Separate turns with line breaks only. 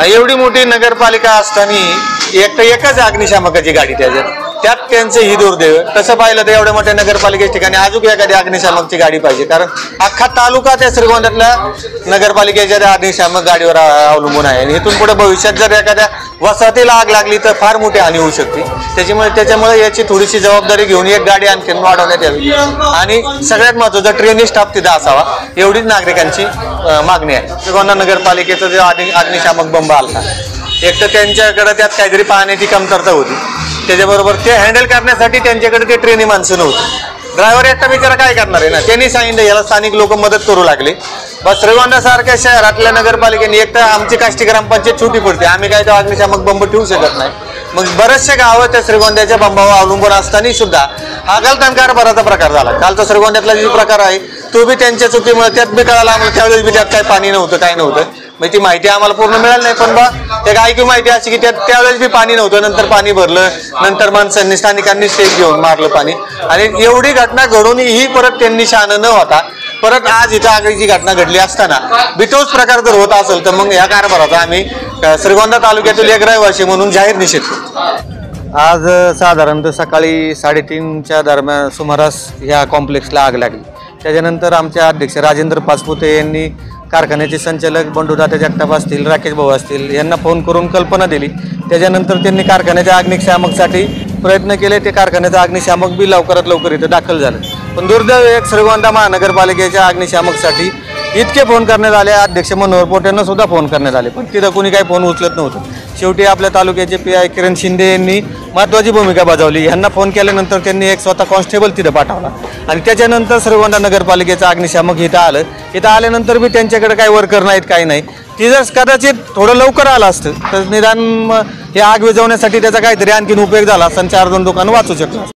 एवढी मोठी नगरपालिका असताना एकच अग्निशामकाची गाडी त्यात त्यांचं ही दुर्दैव। तसं पाहिलं तर एवढ्या मोठ्या नगरपालिकेच्या ठिकाणी अजून एखादी अग्निशामकची गाडी पाहिजे, कारण अख्खा तालुका त्या श्रीगोंद्यातल्या नगरपालिकेच्या त्या अग्निशामक गाडीवर अवलंबून आहे। आणि इथून पुढे भविष्यात जर एखाद्या वसाहतीला आग लागली तर फार मोठी हानी होऊ शकते। त्याच्यामुळे याची थोडीशी जबाबदारी घेऊन एक गाडी आणखी वाढवण्यात यावी आणि सगळ्यात महत्त्वाचं ट्रेनिंग स्टाफ तिथं असावा, एवढीच नागरिकांची मागणी आहे। श्रीगोंदा नगरपालिकेचा जो अग्निशामक बंब आला, एक तर त्यांच्याकडे त्यात काहीतरी पाहण्याची कमतरता होती, त्याच्याबरोबर ते हँडल करण्यासाठी त्यांच्याकडे ते ट्रेनिंग माणसं नव्हती। ड्रायव्हर एकटा बिचारा काय करणार आहे ना, त्यांनी सांगितलं याला स्थानिक लोक मदत करू लागले। बस श्रीगोंदा सारख्या शहरातल्या नगरपालिकेने एक तर आमची काष्टी ग्रामपंचायत छोटी पडते, आम्ही काय तो अग्निशामक बंब ठेवू शकत नाही। मग बरेचसे गावं त्या श्रीगोंद्याच्या बंबावर अवलंबून असताना सुद्धा हा गलतान कारभाराचा प्रकार झाला। कालचा श्रीगोंद्यातला जो प्रकार आहे तो बी त्यांच्या चुकीमुळे त्यात बी कळाला आम्हाला, त्यावेळेस बी त्यात काय पाणी नव्हतं, काय नव्हतं, म्हणजे ती माहिती आम्हाला पूर्ण मिळाली नाही। पण बा त्या ऐकू माहिती अशी की त्यावेळेस बी पाणी नव्हतं, नंतर पाणी भरलं, नंतर माणसांनी स्थानिकांनी स्टेक घेऊन मारलं पाणी। आणि एवढी घटना घडून ही परत त्यांनी शहाणं न होता परत आज इथं आगीची घटना घडली असताना बितोच प्रकार जर होत असेल तर मग या कारभाराचा आम्ही श्रीगोंदा तालुक्यातील एक रहिवासी म्हणून जाहीर निषेध करतो। आज साधारणतः सकाळी 3:30च्या दरम्यान सुमारास ह्या कॉम्प्लेक्सला आग लागली। त्याच्यानंतर आमचे अध्यक्ष राजेंद्र पाचपुते यांनी कारखान्याचे संचालक बंडूदादा जगताप असतील, राकेश भाऊ असतील यांना फोन करून कल्पना दिली। त्याच्यानंतर त्यांनी कारखान्याच्या अग्निशामकसाठी प्रयत्न केले। ते कारखान्याचं अग्निशामक बी लवकरात लवकर इथं दाखल झालं। पण दुर्दैव एक श्रीगोंदा महानगरपालिकेच्या अग्निशामकसाठी इतके फोन करण्यात आले, अध्यक्ष मनोहर पोटेंना सुद्धा फोन करण्यात आले, पण तिथं कोणी काही फोन उचलत नव्हतं। शेवटी आपल्या तालुक्याचे PI किरण शिंदे यांनी महत्त्वाची भूमिका बजावली। यांना फोन केल्यानंतर त्यांनी एक स्वतः कॉन्स्टेबल तिथं पाठवला आणि त्याच्यानंतर श्रीगोंदा नगरपालिकेचं अग्निशामक इथं आलं। इथं आल्यानंतर बी त्यांच्याकडे काही वर्कर नाहीत, काही नाही। ती जर कदाचित थोडं लवकर आलं असतं तर निदान हे आग विझवण्यासाठी त्याचा काहीतरी आणखीन उपयोग झाला असता, 4-2 दुकानं वाचू शकलं।